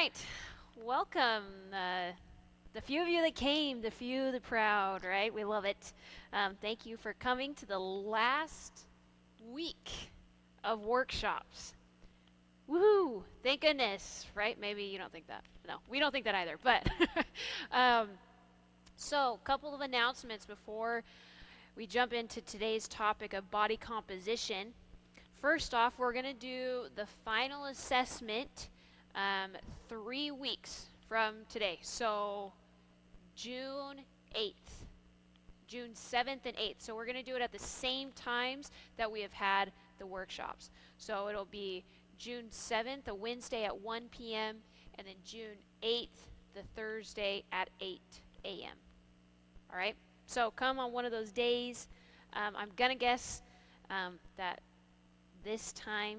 right. Welcome. The few of you that came, the few, the proud, right? We love it. Thank you for coming to the last week of workshops. Woohoo! Thank goodness, right? Maybe you don't think that. No, we don't think that either. But, um, so, a couple of announcements before we jump into today's topic of body composition. First off, we're going to do the final assessment 3 weeks from today. So June 8th, June 7th and 8th. So we're going to do it at the same times that we have had the workshops. So it'll be June 7th, a Wednesday at 1 p.m., and then June 8th, the Thursday at 8 a.m. All right? So come on one of those days. I'm going to guess that this time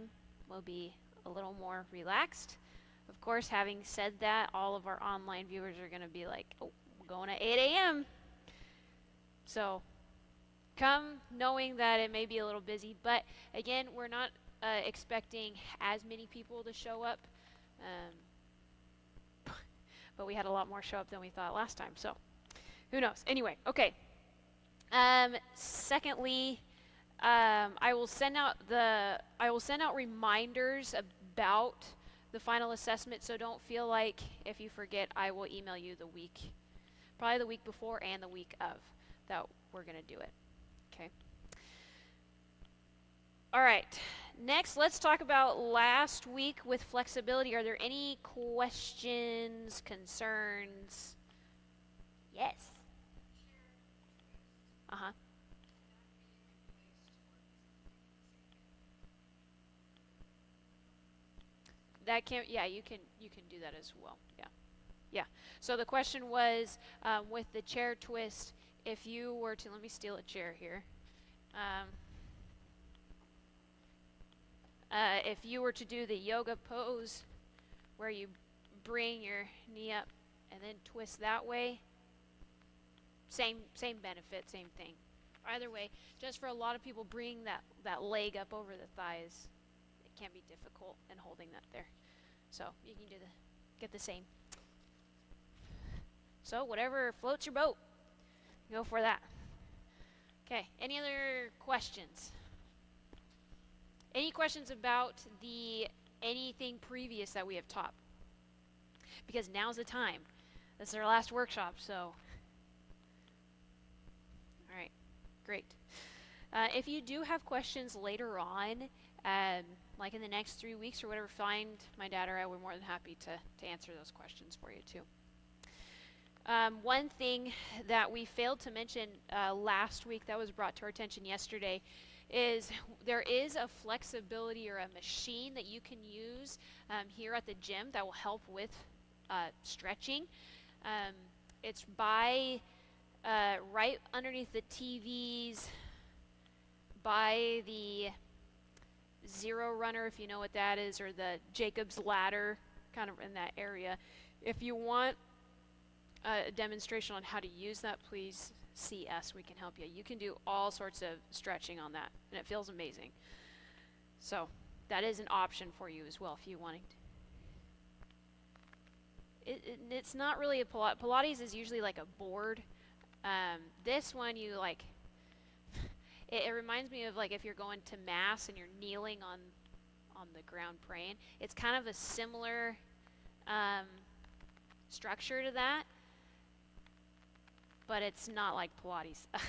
will be a little more relaxed. Of course, having said that, all of our online viewers are going to be like, oh, we're going at 8 a.m. So come knowing that it may be a little busy, but again, we're not expecting as many people to show up. But we had a lot more show up than we thought last time, so who knows? Anyway, okay. Secondly, I will send out reminders about the final assessment, so don't feel like if you forget, I will email you probably the week before and the week of, that we're going to do it. Okay. All right. Next, let's talk about last week with flexibility. Are there any questions, concerns? Yes. Uh-huh. That can, yeah, you can do that as well. Yeah. Yeah. So the question was with the chair twist, if you were to, let me steal a chair here. Um, if you were to do the yoga pose where you bring your knee up and then twist that way, same benefit, same thing. Either way, just for a lot of people, bringing that leg up over the thighs, it can be difficult and holding that there. So you can get the same. So whatever floats your boat, go for that. Okay, any other questions? Any questions about anything previous that we have taught? Because now's the time. This is our last workshop, so. All right, great. If you do have questions later on, like in the next 3 weeks or whatever, find my dad or I. We're more than happy to answer those questions for you too. One thing that we failed to mention last week that was brought to our attention yesterday is there is a flexibility or a machine that you can use here at the gym that will help with stretching. It's by right underneath the TVs, by the Zero Runner, if you know what that is, or the Jacob's Ladder, kind of in that area. If you want a demonstration on how to use that, please see us. We can help you. You can do all sorts of stretching on that, and it feels amazing. So that is an option for you as well if you wanting to. It's not really a Pilates. Pilates is usually like a board. This one you like. It reminds me of like if you're going to mass and you're kneeling on the ground praying. It's kind of a similar structure to that, but it's not like Pilates. I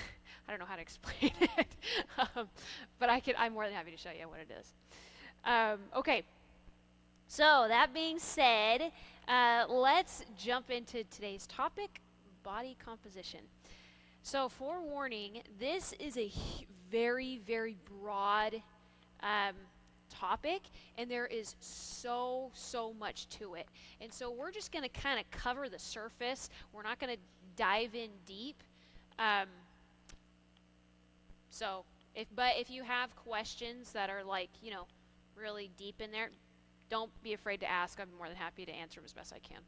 don't know how to explain it, but I'm more than happy to show you what it is. Okay, so that being said, let's jump into today's topic, body composition. So forewarning, this is a very, very broad topic, and there is so much to it. And so we're just going to kind of cover the surface. We're not going to dive in deep. But if you have questions that are like, really deep in there, don't be afraid to ask. I'm more than happy to answer them as best I can.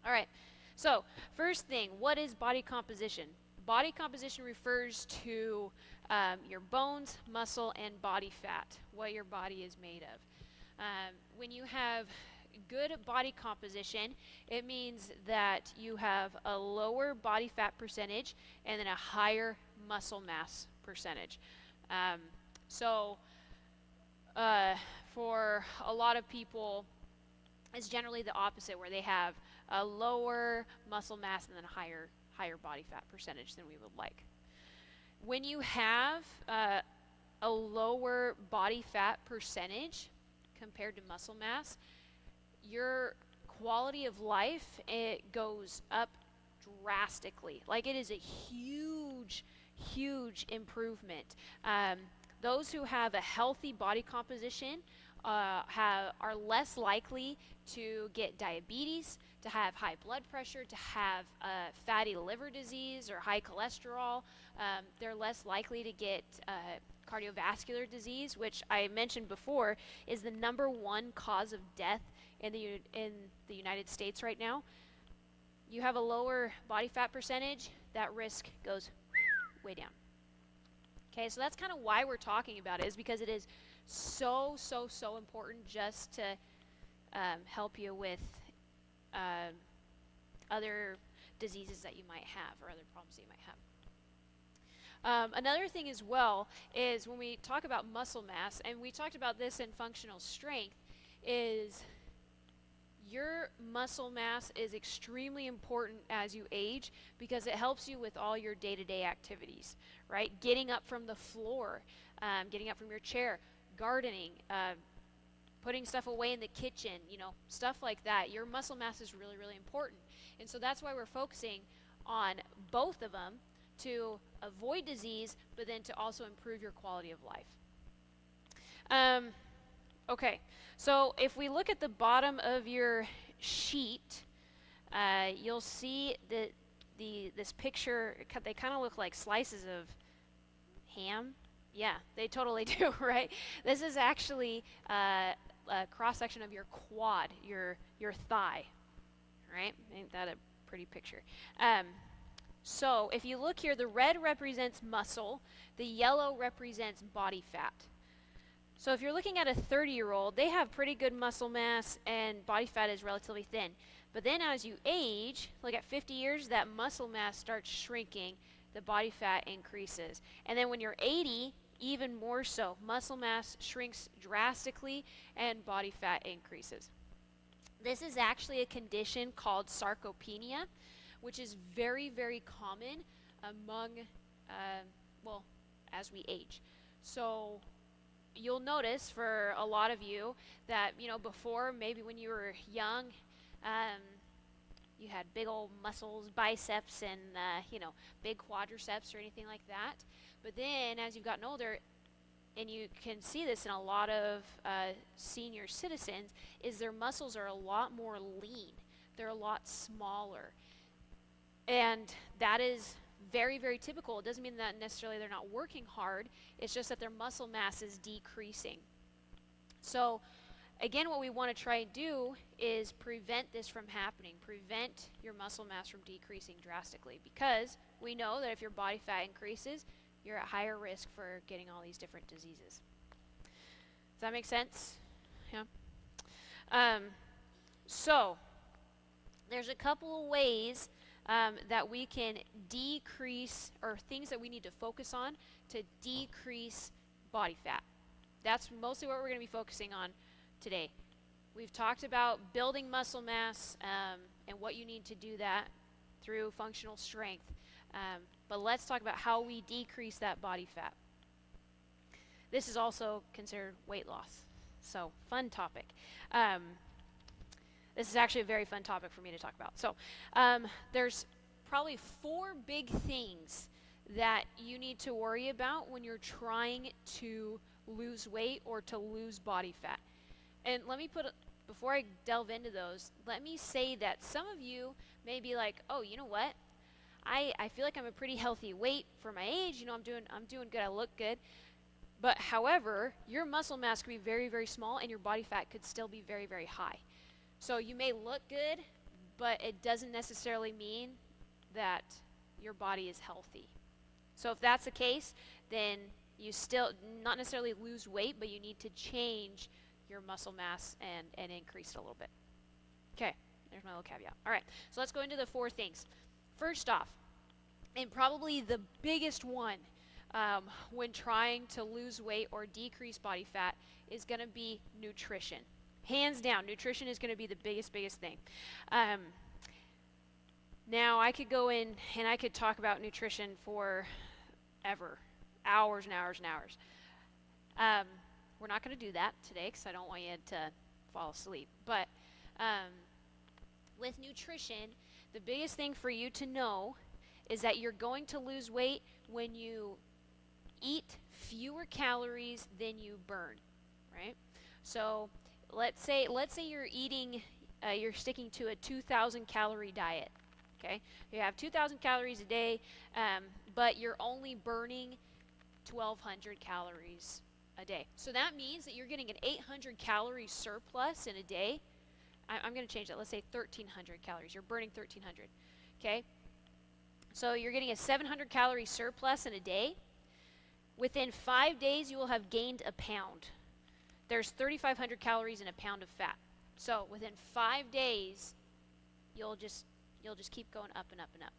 All right. So first thing, what is body composition? Body composition refers to your bones, muscle, and body fat, what your body is made of. When you have good body composition, it means that you have a lower body fat percentage and then a higher muscle mass percentage. Um, so for a lot of people, it's generally the opposite, where they have a lower muscle mass and then a higher body fat percentage than we would like. When you have a lower body fat percentage compared to muscle mass, your quality of life, it goes up drastically. Like, it is a huge improvement. Those who have a healthy body composition are less likely to get diabetes, to have high blood pressure, to have fatty liver disease or high cholesterol. They're less likely to get cardiovascular disease, which I mentioned before is the #1 cause of death in the United States right now. You have a lower body fat percentage, that risk goes way down. Okay, so that's kind of why we're talking about it, is because it is so important, just to help you with other diseases that you might have, or other problems that you might have. Another thing as well is when we talk about muscle mass, and we talked about this in functional strength, is your muscle mass is extremely important as you age, because it helps you with all your day-to-day activities, right? Getting up from the floor, getting up from your chair, gardening, putting stuff away in the kitchen, stuff like that. Your muscle mass is really important. And so that's why we're focusing on both of them, to avoid disease, but then to also improve your quality of life. Okay, so if we look at the bottom of your sheet, you'll see that this picture, they kind of look like slices of ham. Yeah, they totally do, right? This is actually a cross-section of your quad, your thigh, right? Ain't that a pretty picture? So if you look here, the red represents muscle, the yellow represents body fat. So if you're looking at a 30-year-old, they have pretty good muscle mass and body fat is relatively thin. But then as you age, like at 50 years, that muscle mass starts shrinking, the body fat increases. And then when you're 80, even more so, muscle mass shrinks drastically and body fat increases. This is actually a condition called sarcopenia, which is very common among, as we age. So you'll notice for a lot of you that, before, maybe when you were young, you had big old muscles, biceps, and, big quadriceps or anything like that. But then as you've gotten older, and you can see this in a lot of senior citizens, is their muscles are a lot more lean. They're a lot smaller. And that is very typical. It doesn't mean that necessarily they're not working hard. It's just that their muscle mass is decreasing. So again, what we want to try and do is prevent this from happening. Prevent your muscle mass from decreasing drastically, because we know that if your body fat increases, you're at higher risk for getting all these different diseases. Does that make sense? Yeah. So there's a couple of ways that we can decrease, or things that we need to focus on to decrease body fat. That's mostly what we're going to be focusing on today. We've talked about building muscle mass and what you need to do that through functional strength. But let's talk about how we decrease that body fat. This is also considered weight loss. So, fun topic. This is actually a very fun topic for me to talk about. So, there's probably 4 big things that you need to worry about when you're trying to lose weight or to lose body fat. And before I delve into those, let me say that some of you may be like, oh, you know what? I feel like I'm a pretty healthy weight for my age. I'm doing good. I look good. But however, your muscle mass could be very small, and your body fat could still be very high. So you may look good, but it doesn't necessarily mean that your body is healthy. So if that's the case, then you still not necessarily lose weight, but you need to change your muscle mass and increase it a little bit. Okay, there's my little caveat. All right, so let's go into the 4 things. First off, and probably the biggest one when trying to lose weight or decrease body fat is going to be nutrition. Hands down, nutrition is going to be the biggest thing. Now, I could go in and I could talk about nutrition for ever, hours and hours and hours. We're not going to do that today because I don't want you to fall asleep. But with nutrition, the biggest thing for you to know is that you're going to lose weight when you eat fewer calories than you burn, right? So let's say you're eating, you're sticking to a 2,000 calorie diet. Okay, you have 2,000 calories a day, but you're only burning 1,200 calories a day. So that means that you're getting an 800 calorie surplus in a day. I'm going to change that. Let's say 1,300 calories. You're burning 1,300. Okay, so you're getting a 700 calorie surplus in a day. Within 5 days, you will have gained a pound. There's 3,500 calories in a pound of fat. So within 5 days, you'll just keep going up and up and up.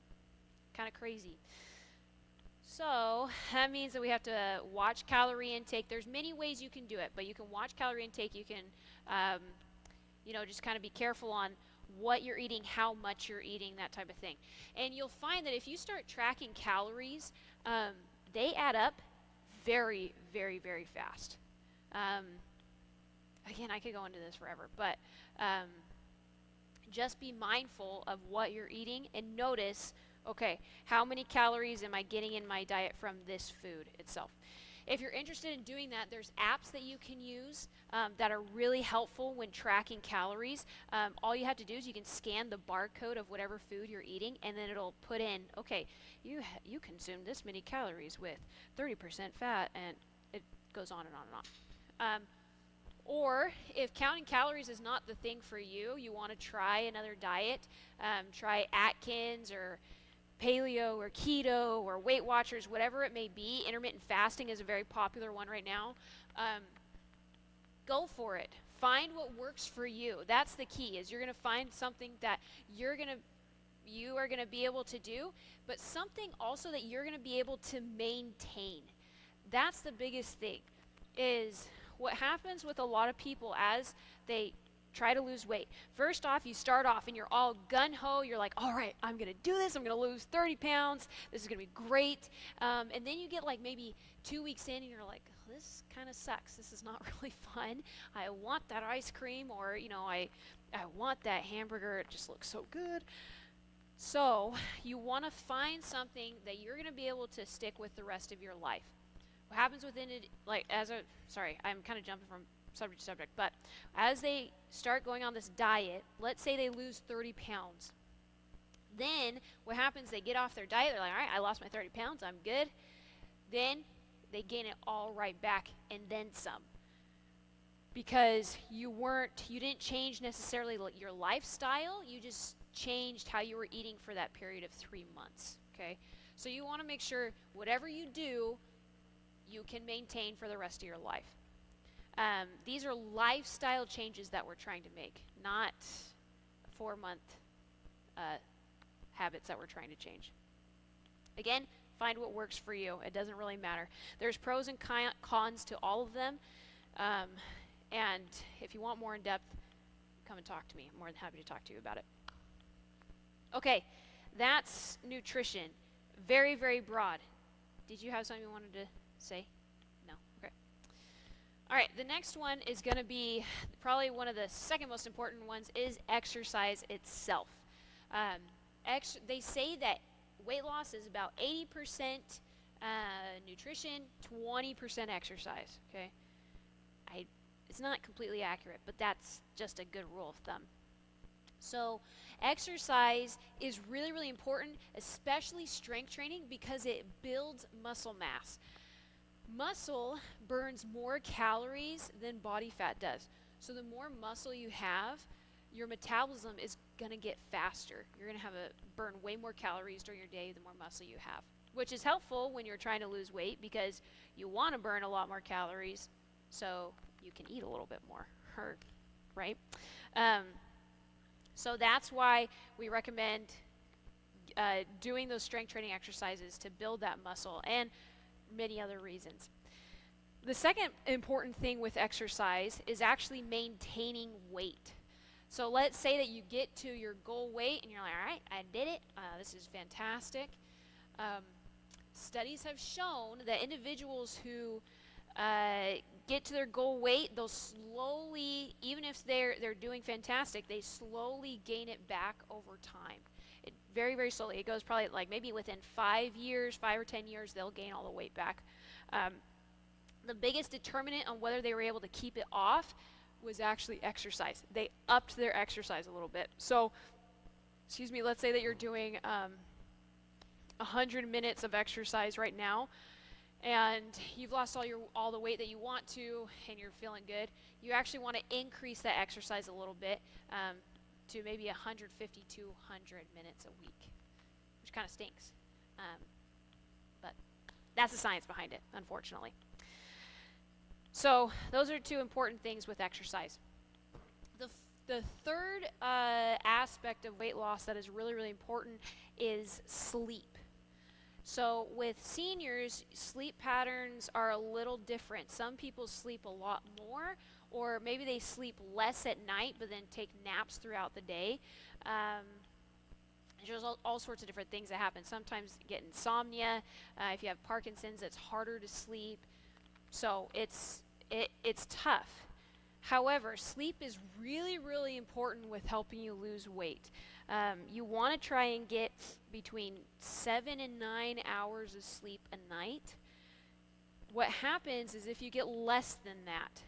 Kind of crazy. So that means that we have to watch calorie intake. There's many ways you can do it, but you can watch calorie intake. You can, just kind of be careful on what you're eating, how much you're eating, that type of thing. And you'll find that if you start tracking calories, they add up very, very, very fast. Again, I could go into this forever, but just be mindful of what you're eating and notice, okay, how many calories am I getting in my diet from this food itself? If you're interested in doing that, there's apps that you can use that are really helpful when tracking calories. All you have to do is you can scan the barcode of whatever food you're eating, and then it'll put in, okay, you consume this many calories with 30% fat, and it goes on and on and on. Or if counting calories is not the thing for you, you want to try another diet, try Atkins or paleo or keto or Weight Watchers, whatever it may be. Intermittent fasting is a very popular one right now. Go for it. Find what works for you. That's the key, is you're going to find something that you are going to be able to do, but something also that you're going to be able to maintain. That's the biggest thing, is what happens with a lot of people as they try to lose weight. First off, you start off and you're all gun-ho. You're like, all right, I'm going to do this. I'm going to lose 30 pounds. This is going to be great. And then you get like maybe 2 weeks in and you're like, this kind of sucks. This is not really fun. I want that ice cream, or, I want that hamburger. It just looks so good. So you want to find something that you're going to be able to stick with the rest of your life. What happens within it, I'm kind of jumping from subject to subject, but as they start going on this diet, let's say they lose 30 pounds. Then what happens, they get off their diet, they're like, all right, I lost my 30 pounds, I'm good. Then they gain it all right back and then some. Because you didn't change necessarily your lifestyle, you just changed how you were eating for that period of 3 months, okay? So you want to make sure whatever you do, you can maintain for the rest of your life. These are lifestyle changes that we're trying to make, not 4-month habits that we're trying to change. Again, find what works for you. It doesn't really matter. There's pros and cons to all of them. And if you want more in depth, come and talk to me. I'm more than happy to talk to you about it. Okay, that's nutrition. Very, very broad. Did you have something you wanted to say? No? Okay. All right, the next one is going to be probably one of the second most important ones, is exercise itself. They say that weight loss is about 80% nutrition, 20% exercise, okay? It's not completely accurate, but that's just a good rule of thumb. So exercise is really, really important, especially strength training, because it builds muscle mass. Muscle burns more calories than body fat does. So the more muscle you have, your metabolism is going to get faster. You're going to burn way more calories during your day the more muscle you have, which is helpful when you're trying to lose weight because you want to burn a lot more calories so you can eat a little bit more, hurt, right? Um, so that's why we recommend doing those strength training exercises to build that muscle, and many other reasons. The second important thing with exercise is actually maintaining weight. So let's say that you get to your goal weight and you're like, all right, I did it. This is fantastic. Studies have shown that individuals who get to their goal weight, they'll slowly, even if they're doing fantastic, they slowly gain it back over time. Very, very slowly. It goes probably like maybe within 5 years, 5 or 10 years, they'll gain all the weight back. The biggest determinant on whether they were able to keep it off was actually exercise. They upped their exercise a little bit. So, let's say that you're doing 100 minutes of exercise right now, and you've lost all the weight that you want to, and you're feeling good. You actually want to increase that exercise a little bit to maybe 150 to 100 minutes a week, which kind of stinks. But that's the science behind it, unfortunately. So those are two important things with exercise. The third aspect of weight loss that is really, really important is sleep. So with seniors, sleep patterns are a little different. Some people sleep a lot more, or maybe they sleep less at night but then take naps throughout the day. There's all sorts of different things that happen. Sometimes you get insomnia. If you have Parkinson's, it's harder to sleep. So it's tough. However, sleep is really, really important with helping you lose weight. You want to try and get between 7 and 9 hours of sleep a night. What happens is if you get less than that,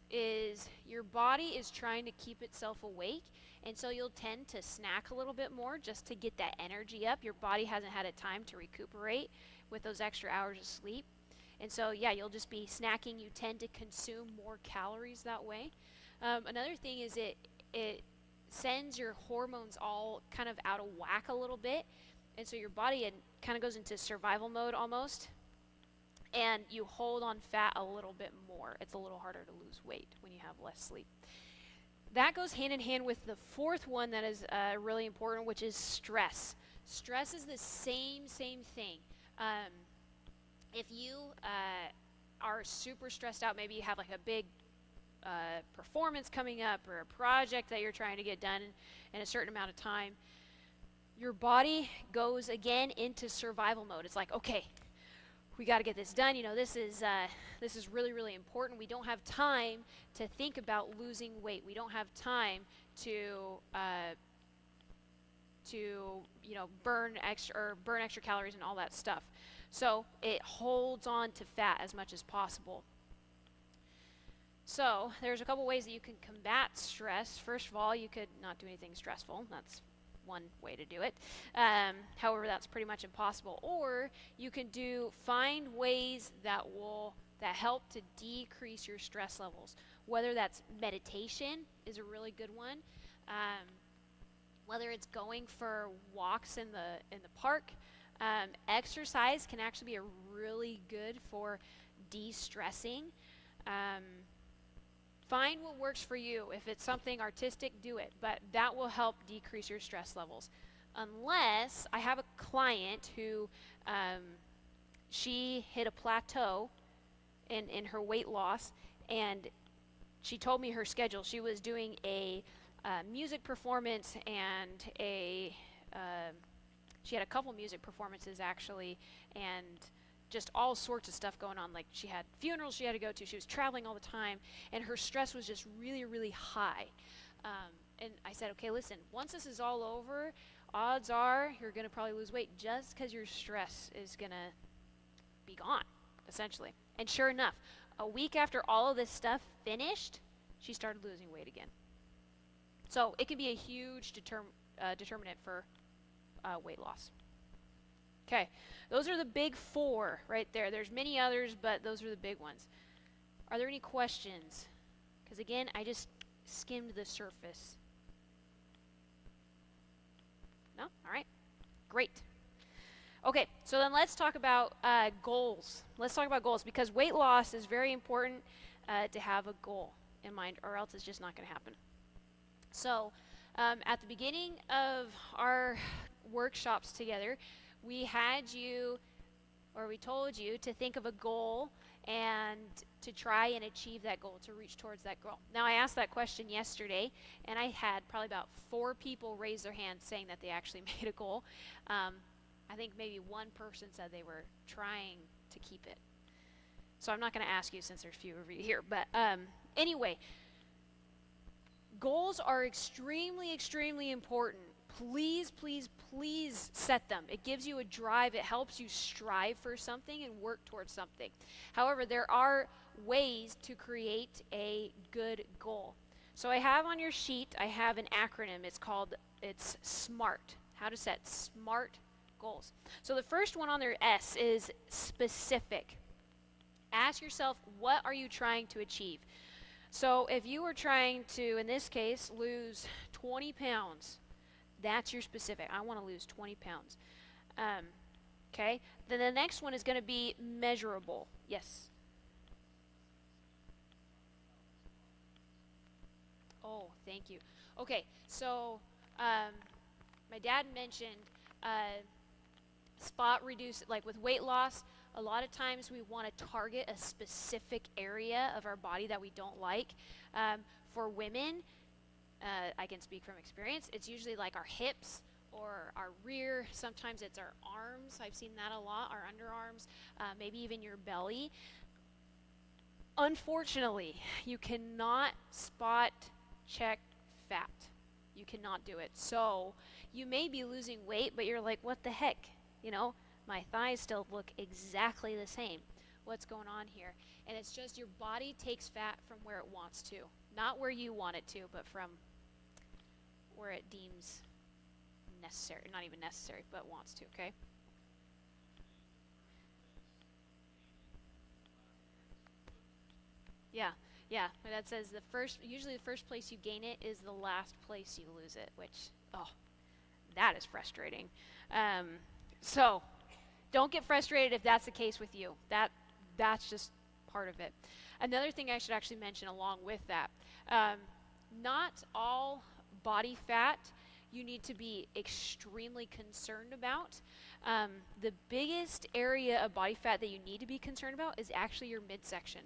is your body is trying to keep itself awake, and so you'll tend to snack a little bit more just to get that energy up. Your body hasn't had a time to recuperate with those extra hours of sleep. And so, yeah, you'll just be snacking. You tend to consume more calories that way. Another thing is it sends your hormones all kind of out of whack a little bit. And so your body kind of goes into survival mode almost. And you hold on fat a little bit more. It's a little harder to lose weight when you have less sleep. That goes hand in hand with the fourth one that is really important, which is stress. Stress is the same thing. If you are super stressed out, maybe you have like a big performance coming up or a project that you're trying to get done in a certain amount of time, your body goes again into survival mode. It's like, okay, we got to get this done. This is really, really important. We don't have time to think about losing weight. We don't have time to burn extra calories and all that stuff. So it holds on to fat as much as possible. So there's a couple ways that you can combat stress. First of all, you could not do anything stressful. That's one way to do it. However, that's pretty much impossible. Or you can find ways that help to decrease your stress levels. Whether that's meditation is a really good one. Whether it's going for walks in the park. Exercise can actually be really good for de-stressing. Find what works for you. If it's something artistic, do it. But that will help decrease your stress levels. Unless I have a client who she hit a plateau in her weight loss, and she told me her schedule. She was doing a music performance and she had a couple music performances actually, and just all sorts of stuff going on. Like she had funerals she had to go to. She was traveling all the time, and her stress was just really, really high. And I said, okay, listen, once this is all over, odds are you're going to probably lose weight just because your stress is going to be gone, essentially. And sure enough, a week after all of this stuff finished, she started losing weight again. So it can be a huge determinant for weight loss. Okay, those are the big four right there. There's many others, but those are the big ones. Are there any questions? Because again, I just skimmed the surface. No? All right. Great. Okay, so then let's talk about goals. Let's talk about goals because weight loss is very important to have a goal. in mind, or else it's just not going to happen. So, at the beginning of our workshops together, we had you, or we told you, to think of a goal and to try and achieve that goal, to reach towards that goal. Now, I asked that question yesterday, and I had probably about 4 people raise their hand saying that they actually made a goal. I think maybe one person said they were trying to keep it. So I'm not going to ask you since there's few of you here. But anyway, goals are extremely, extremely important. Please, please, please set them. It gives you a drive. It helps you strive for something and work towards something. However, there are ways to create a good goal. So I have on your sheet, I have an acronym. It's SMART. How to set SMART goals. So the first one on there, S, is specific. Ask yourself, what are you trying to achieve? So if you were trying to, in this case, lose 20 pounds, that's your specific. I want to lose 20 pounds. Okay? Then the next one is going to be measurable. Yes? Oh, thank you. Okay, so my dad mentioned spot reduce, like with weight loss, a lot of times we want to target a specific area of our body that we don't like. For women, I can speak from experience, it's usually like our hips or our rear. Sometimes it's our arms. I've seen that a lot, our underarms, maybe even your belly. Unfortunately, you cannot spot check fat. You cannot do it. So you may be losing weight, but you're like, what the heck? You know, my thighs still look exactly the same. What's going on here? And it's just your body takes fat from where it wants to. Not where you want it to, but from where it deems necessary. Not even necessary, but wants to, okay? Yeah, yeah. My dad says usually the first place you gain it is the last place you lose it, which, oh, that is frustrating. So, don't get frustrated if that's the case with you. That's just part of it. Another thing I should actually mention along with that, not all body fat you need to be extremely concerned about. The biggest area of body fat that you need to be concerned about is actually your midsection.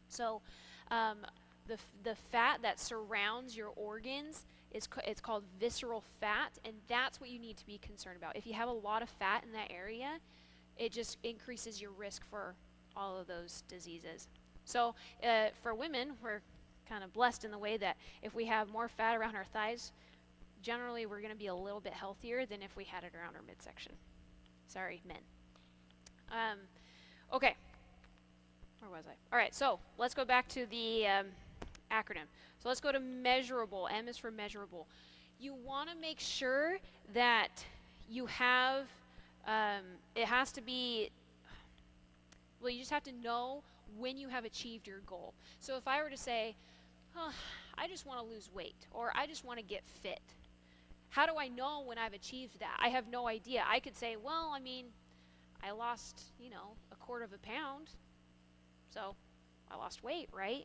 So the fat that surrounds your organs it's called visceral fat, and that's what you need to be concerned about. If you have a lot of fat in that area, it just increases your risk for all of those diseases. So for women, we're kind of blessed in the way that if we have more fat around our thighs, generally we're going to be a little bit healthier than if we had it around our midsection. Sorry, men. Okay. Where was I? All right, so let's go back to the acronym. So let's go to measurable. M is for measurable. You want to make sure that you have, it has to be, well, you just have to know when you have achieved your goal. So if I were to say, oh, I just want to lose weight, or I just want to get fit, how do I know when I've achieved that? I have no idea. I could say, well, I mean, I lost, a quarter of a pound, so I lost weight, right?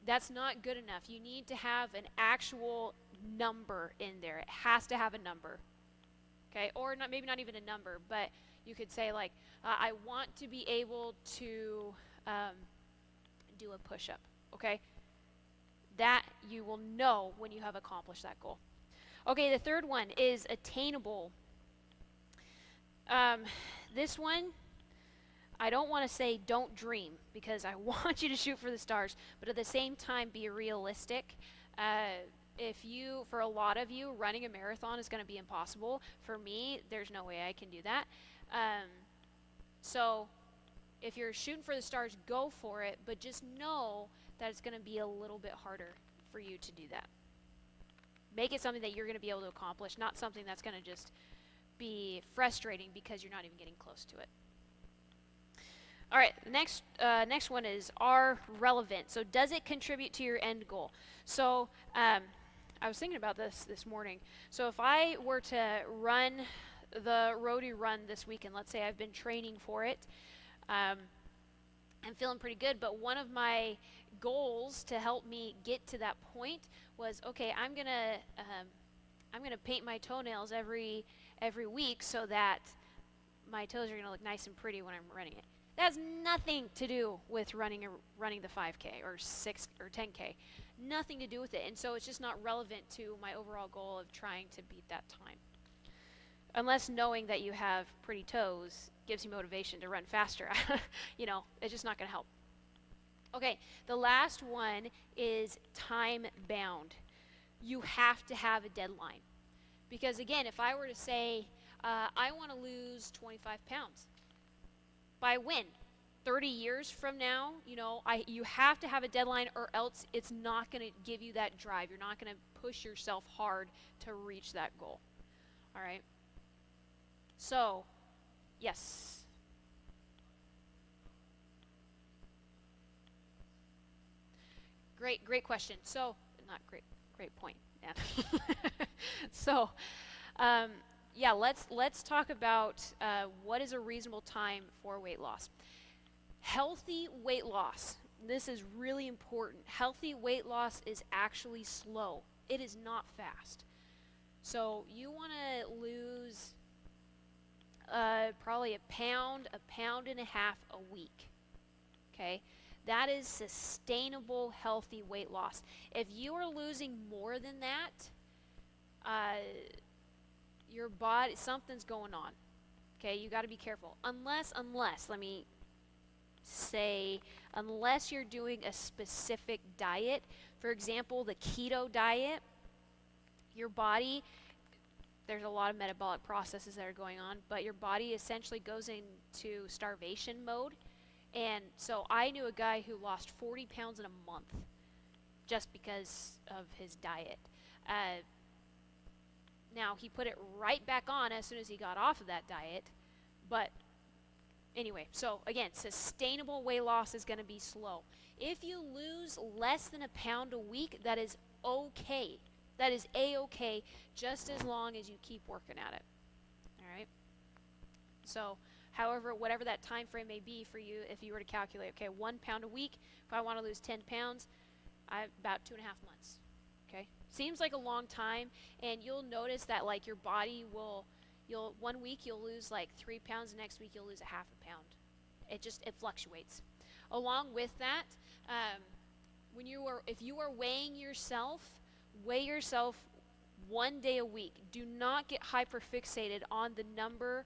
That's not good enough. You need to have an actual number in there. It has to have a number, okay? Or maybe not even a number, but you could say like, I want to be able to do a push-up, okay? That you will know when you have accomplished that goal. Okay, the third one is attainable. This one, I don't want to say don't dream, because I want you to shoot for the stars, but at the same time be realistic. For a lot of you, running a marathon is going to be impossible. For me, there's no way I can do that. So if you're shooting for the stars, go for it, but just know that it's going to be a little bit harder for you to do that. Make it something that you're going to be able to accomplish, not something that's going to just be frustrating because you're not even getting close to it. All right, the next one is R, relevant. So does it contribute to your end goal? So I was thinking about this morning. So if I were to run the Roadie Run this weekend, let's say I've been training for it, I'm feeling pretty good, but one of my goals to help me get to that point was, okay, I'm gonna paint my toenails every week so that my toes are gonna look nice and pretty when I'm running it. That has nothing to do with running the 5K or 6 or 10K. Nothing to do with it, and so it's just not relevant to my overall goal of trying to beat that time. Unless knowing that you have pretty toes gives you motivation to run faster, it's just not going to help. Okay, the last one is time bound. You have to have a deadline. Because again, if I were to say, I want to lose 25 pounds, by when? 30 years from now, you have to have a deadline, or else it's not going to give you that drive. You're not going to push yourself hard to reach that goal. All right? So, yes. Great question. So, not great point. Yeah. So, let's talk about what is a reasonable time for weight loss. Healthy weight loss. This is really important. Healthy weight loss is actually slow. It is not fast. So you want to lose probably a pound and a half a week. Okay? That is sustainable, healthy weight loss. If you are losing more than that, your body, something's going on. Okay? You got to be careful. Unless, let me say, unless you're doing a specific diet. For example, the keto diet, your body, there's a lot of metabolic processes that are going on, but your body essentially goes into starvation mode. And so I knew a guy who lost 40 pounds in a month just because of his diet. Now, he put it right back on as soon as he got off of that diet, but anyway, so again, sustainable weight loss is going to be slow. If you lose less than a pound a week, that is okay. That is A-okay, just as long as you keep working at it. All right? So, however, whatever that time frame may be for you, if you were to calculate, okay, 1 pound a week, if I want to lose 10 pounds, about 2.5 months. Okay? Seems like a long time, and you'll notice that, like, your body will, 1 week you'll lose like 3 pounds, the next week you'll lose a half a pound. It fluctuates. Along with that, if you are weighing yourself, weigh yourself 1 day a week. Do not get hyperfixated on the number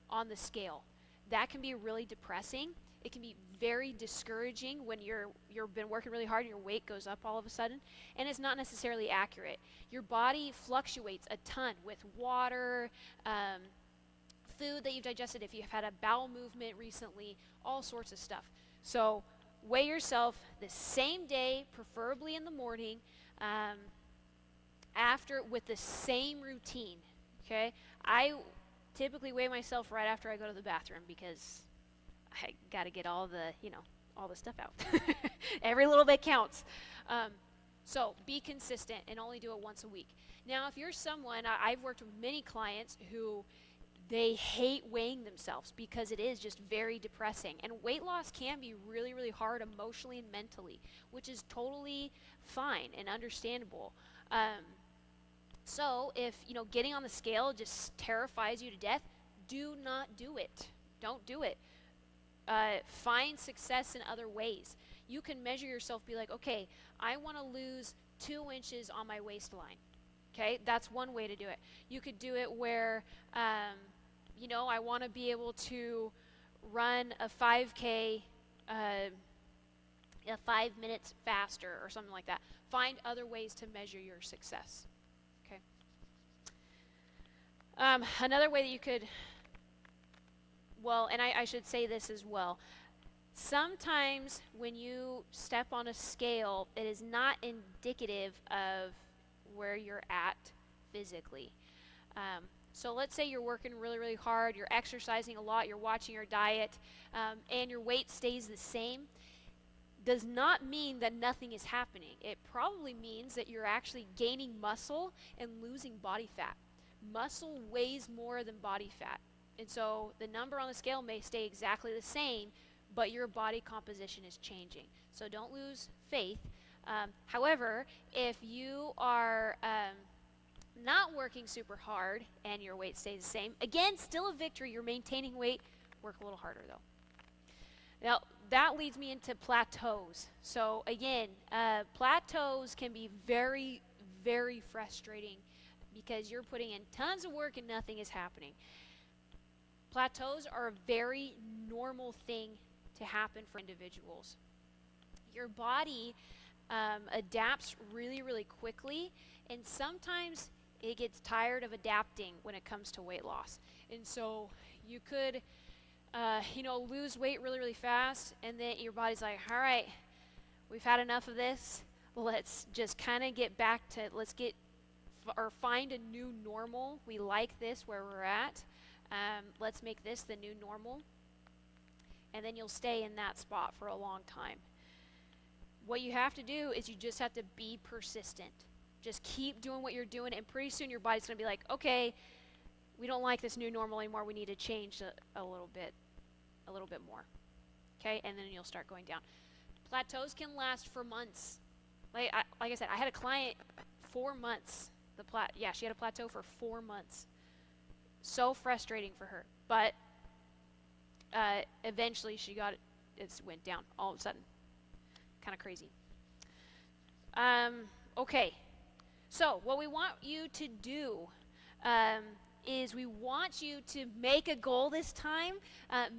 on the scale. That can be really depressing. It can be very discouraging when you've been working really hard and your weight goes up all of a sudden, and it's not necessarily accurate. Your body fluctuates a ton with water, food that you've digested, if you've had a bowel movement recently, all sorts of stuff. So weigh yourself the same day, preferably in the morning, after, with the same routine. Okay? I typically weigh myself right after I go to the bathroom because I got to get all the stuff out. Every little bit counts. So be consistent and only do it once a week. Now, if you're someone, I've worked with many clients who they hate weighing themselves because it is just very depressing. And weight loss can be really, really hard emotionally and mentally, which is totally fine and understandable. So if, getting on the scale just terrifies you to death, do not do it. Don't do it. Find success in other ways. You can measure yourself, be like, okay, I want to lose 2 inches on my waistline. Okay, that's one way to do it. You could do it where, I want to be able to run a 5K 5 minutes faster or something like that. Find other ways to measure your success. Okay. Another way that you could, and I should say this as well. Sometimes when you step on a scale, it is not indicative of where you're at physically. So let's say you're working really, really hard, you're exercising a lot, you're watching your diet, and your weight stays the same. Does not mean that nothing is happening. It probably means that you're actually gaining muscle and losing body fat. Muscle weighs more than body fat. And so the number on the scale may stay exactly the same, but your body composition is changing. So don't lose faith. However, if you are not working super hard and your weight stays the same, again, still a victory. You're maintaining weight. Work a little harder though. Now, that leads me into plateaus. So again, plateaus can be very, very frustrating because you're putting in tons of work and nothing is happening. Plateaus are a very normal thing to happen for individuals. Your body adapts really, really quickly, and sometimes it gets tired of adapting when it comes to weight loss. And so you could lose weight really, really fast, and then your body's like, all right, we've had enough of this. Let's just kind of get back to, find a new normal. We like this where we're at. Let's make this the new normal. And then you'll stay in that spot for a long time. What you have to do is you just have to be persistent. Just keep doing what you're doing, and pretty soon your body's going to be like, okay, we don't like this new normal anymore. We need to change a little bit more. Okay, and then you'll start going down. Plateaus can last for months. Like I said, I had a client 4 months. She had a plateau for 4 months. So frustrating for her, but eventually she got it went down all of a sudden. Kind of crazy. Okay, so what we want you to do is we want you to make a goal this time.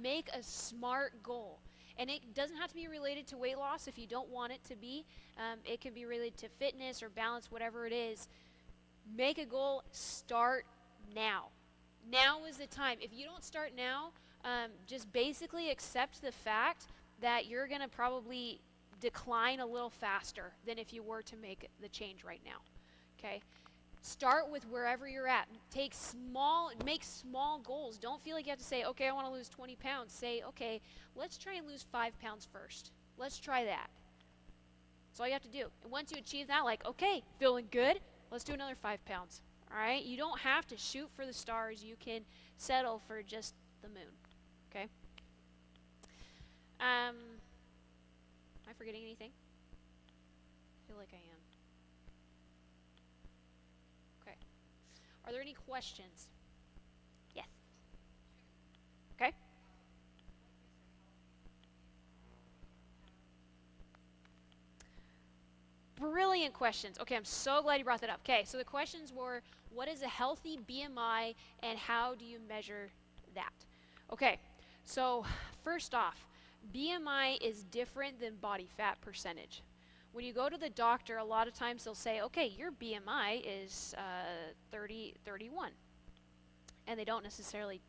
Make a SMART goal. And it doesn't have to be related to weight loss if you don't want it to be. It can be related to fitness or balance, whatever it is. Make a goal. Start now. Now is the time. If you don't start now, just basically accept the fact that you're going to probably decline a little faster than if you were to make the change right now. Okay? Start with wherever you're at. Make small goals. Don't feel like you have to say, okay, I want to lose 20 pounds. Say, okay, let's try and lose 5 pounds first. Let's try that. That's all you have to do. And once you achieve that, like, okay, feeling good, let's do another 5 pounds. All right? You don't have to shoot for the stars. You can settle for just the moon. Okay? Am I forgetting anything? I feel like I am. Okay. Are there any questions? Yes. Okay. Brilliant questions. Okay, I'm so glad you brought that up. Okay, so the questions were, what is a healthy BMI and how do you measure that? Okay, so first off, BMI is different than body fat percentage. When you go to the doctor, a lot of times they'll say, okay, your BMI is 31. And they don't necessarily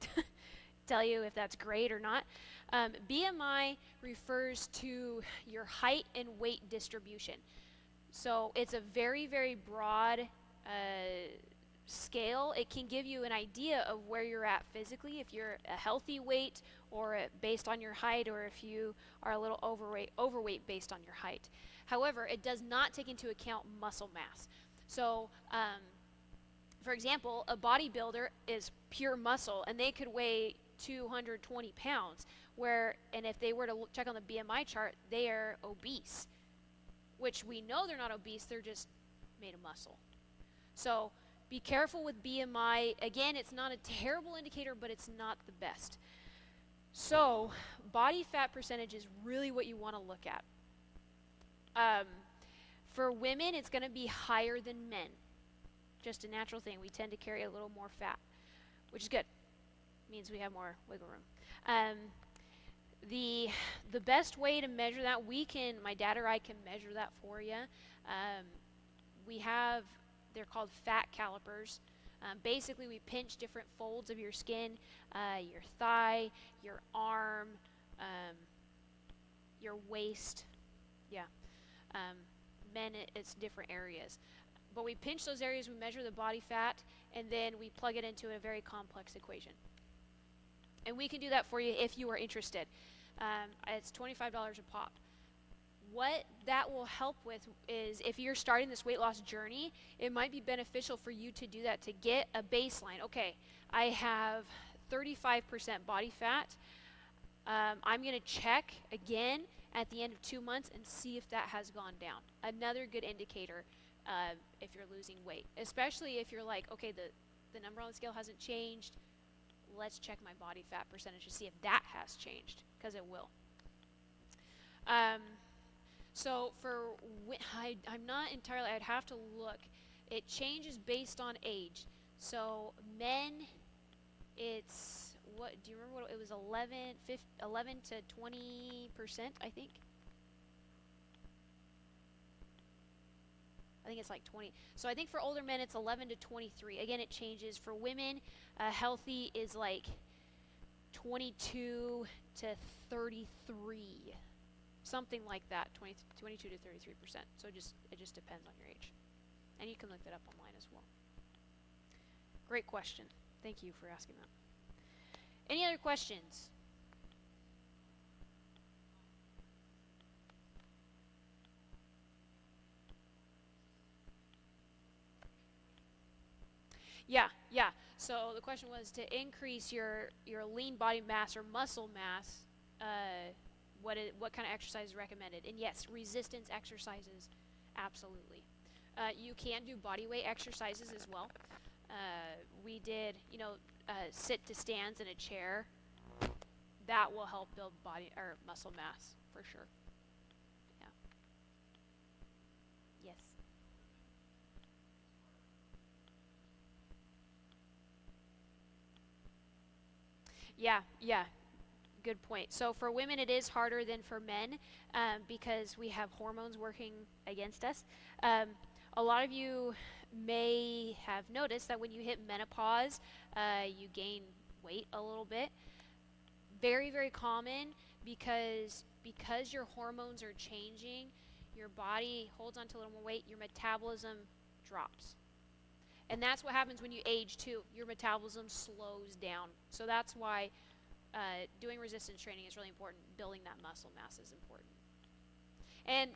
tell you if that's great or not. BMI refers to your height and weight distribution. So it's a very, very broad scale. It can give you an idea of where you're at physically, if you're a healthy weight or based on your height, or if you are a little overweight based on your height. However, it does not take into account muscle mass. So, for example, a bodybuilder is pure muscle, and they could weigh 220 pounds, and if they were to check on the BMI chart, they are obese, which we know they're not obese, they're just made of muscle. So be careful with BMI. Again, it's not a terrible indicator, but it's not the best. So body fat percentage is really what you want to look at. For women, it's going to be higher than men. Just a natural thing. We tend to carry a little more fat, which is good. Means we have more wiggle room. The best way to measure that, my dad or I can measure that for you. They're called fat calipers. Basically, we pinch different folds of your skin, your thigh, your arm, your waist. Yeah. Men, it's different areas. But we pinch those areas, we measure the body fat, and then we plug it into a very complex equation. And we can do that for you if you are interested. It's $25 a pop. What that will help with is if you're starting this weight loss journey, it might be beneficial for you to do that, to get a baseline. Okay, I have 35% body fat. I'm going to check again at the end of 2 months and see if that has gone down. Another good indicator if you're losing weight, especially if you're like, okay, the number on the scale hasn't changed. Let's check my body fat percentage to see if that has changed, because it will. So I'm not entirely, I'd have to look. It changes based on age. So men, it's, what, do you remember what it was, 11 to 20%, I think? I think it's like 20. So I think for older men, it's 11 to 23. Again, it changes. For women, healthy is like 22 to 33. Something like that, 22 to 33%. So it just depends on your age. And you can look that up online as well. Great question. Thank you for asking that. Any other questions? Yeah. So the question was to increase your lean body mass or muscle mass. What kind of exercise is recommended? And yes, resistance exercises, absolutely. You can do body weight exercises as well. We did, sit to stands in a chair. That will help build body or muscle mass for sure. Yeah. Yes. Yeah. Good point. So for women, it is harder than for men because we have hormones working against us. Um, a lot of you may have noticed that when you hit menopause, you gain weight a little bit. Very, very common because your hormones are changing. Your body holds on to a little more weight. Your metabolism drops. And that's what happens when you age too. Your metabolism slows down. So that's why doing resistance training is really important. Building that muscle mass is important. And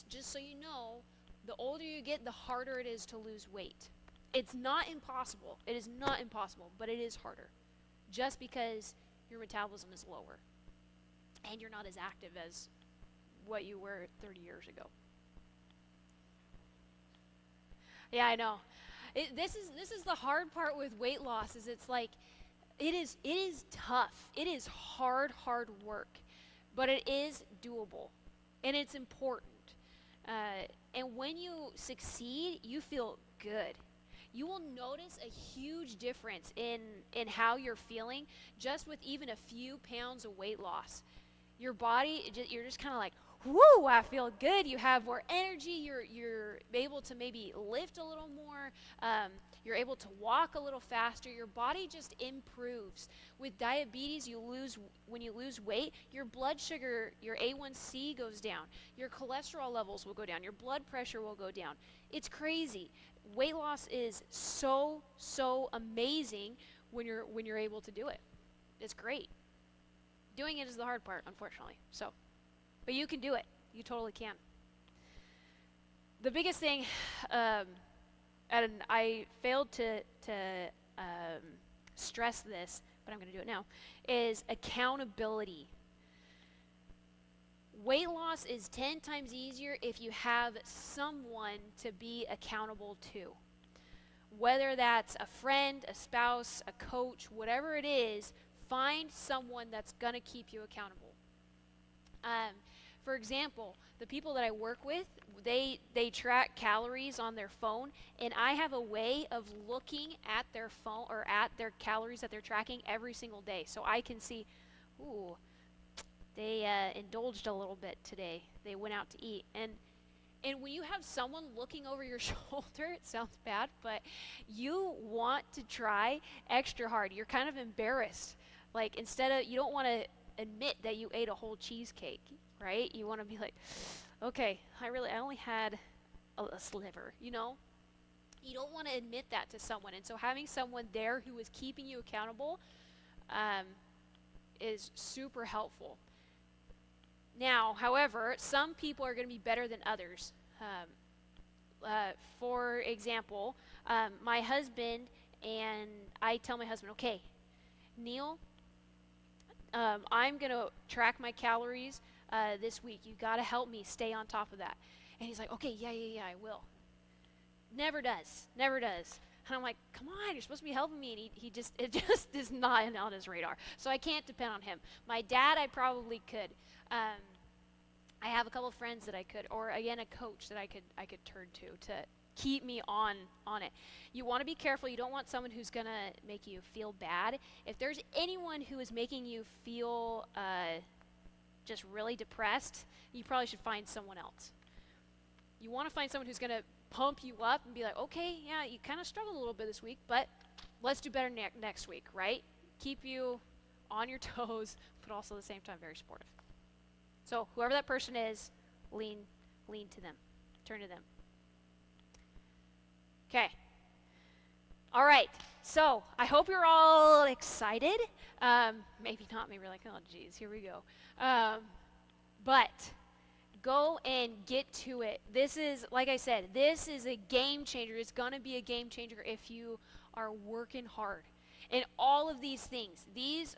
just so you know, the older you get, the harder it is to lose weight. It's not impossible. It is not impossible, but it is harder. Just because your metabolism is lower and you're not as active as what you were 30 years ago. Yeah, I know. This is the hard part with weight loss. Is it's like it is tough. It is hard work, but it is doable, and it's important. And when you succeed, you feel good. You will notice a huge difference in how you're feeling just with even a few pounds of weight loss. Your body, you're just kind of like, whoo, I feel good. You have more energy. You're able to maybe lift a little more. You're able to walk a little faster. Your body just improves. With diabetes, when you lose weight, your blood sugar, your A1C goes down. Your cholesterol levels will go down. Your blood pressure will go down. It's crazy. Weight loss is so amazing when you're able to do it. It's great. Doing it is the hard part, unfortunately. But you can do it. You totally can. The biggest thing, and I failed to stress this, but I'm going to do it now, is accountability. Weight loss is 10 times easier if you have someone to be accountable to. Whether that's a friend, a spouse, a coach, whatever it is, find someone that's going to keep you accountable. For example, the people that I work with, they track calories on their phone, and I have a way of looking at their phone or at their calories that they're tracking every single day, so I can see, ooh, they indulged a little bit today. They went out to eat, and when you have someone looking over your shoulder, it sounds bad, but you want to try extra hard. You're kind of embarrassed. Like, you don't want to admit that you ate a whole cheesecake, right? You want to be like, okay, I only had a sliver, You don't want to admit that to someone. And so having someone there who is keeping you accountable is super helpful. Now, however, some people are going to be better than others. For example, my husband, and I tell my husband, okay, Neil, I'm going to track my calories this week. You got to help me stay on top of that. And he's like, okay, yeah, I will. Never does. And I'm like, come on, you're supposed to be helping me. And it just is not on his radar. So I can't depend on him. My dad, I probably could. I have a couple of friends that I could, or again, a coach that I could turn to keep me on it. You want to be careful. You don't want someone who's going to make you feel bad. If there's anyone who is making you feel just really depressed, you probably should find someone else. You want to find someone who's going to pump you up and be like, okay, yeah, you kind of struggled a little bit this week, but let's do better next week, right? Keep you on your toes, but also at the same time very supportive. So whoever that person is, lean to them. Turn to them. Okay. All right. So I hope you're all excited. Maybe not. Maybe you're like, oh, geez, here we go. But go and get to it. This is, like I said, this is a game changer. It's going to be a game changer if you are working hard. And all of these things, these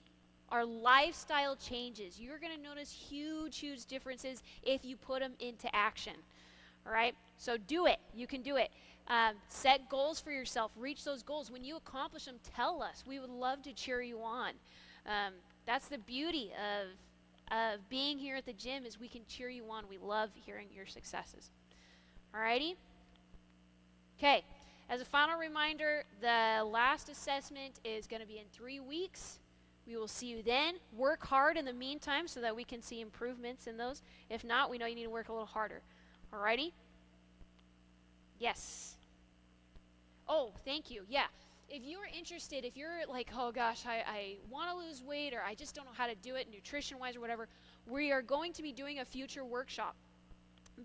are lifestyle changes. You're going to notice huge differences if you put them into action. All right? So do it. You can do it. Set goals for yourself. Reach those goals. When you accomplish them, tell us. We would love to cheer you on. That's the beauty of being here at the gym, is we can cheer you on. We love hearing your successes. Alrighty? Okay. As a final reminder, the last assessment is going to be in 3 weeks. We will see you then. Work hard in the meantime so that we can see improvements in those. If not, we know you need to work a little harder. Alrighty? Yes. Oh, thank you. Yeah. If you're interested, if you're like, oh gosh, I want to lose weight, or I just don't know how to do it nutrition-wise or whatever, we are going to be doing a future workshop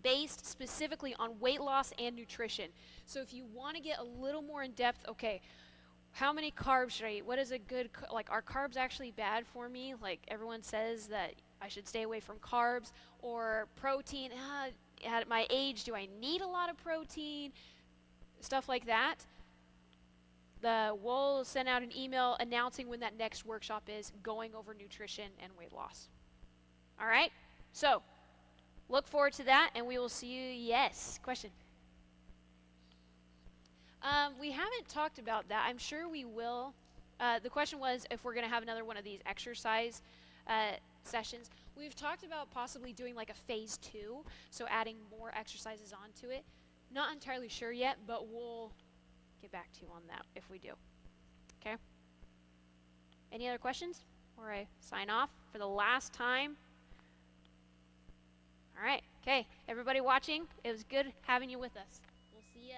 based specifically on weight loss and nutrition. So if you want to get a little more in depth, okay, how many carbs should I eat? What is a good, like, are carbs actually bad for me? Like, everyone says that I should stay away from carbs. Or protein, at my age, do I need a lot of protein? Stuff like that. We'll send out an email announcing when that next workshop is, going over nutrition and weight loss. All right? So, look forward to that, and we will see you. Yes. Question? We haven't talked about that. I'm sure we will. The question was if we're going to have another one of these exercise sessions. We've talked about possibly doing like a phase 2, so adding more exercises onto it. Not entirely sure yet, but we'll get back to you on that if we do. Okay? Any other questions before I sign off for the last time? All right. Okay. Everybody watching, it was good having you with us. We'll see you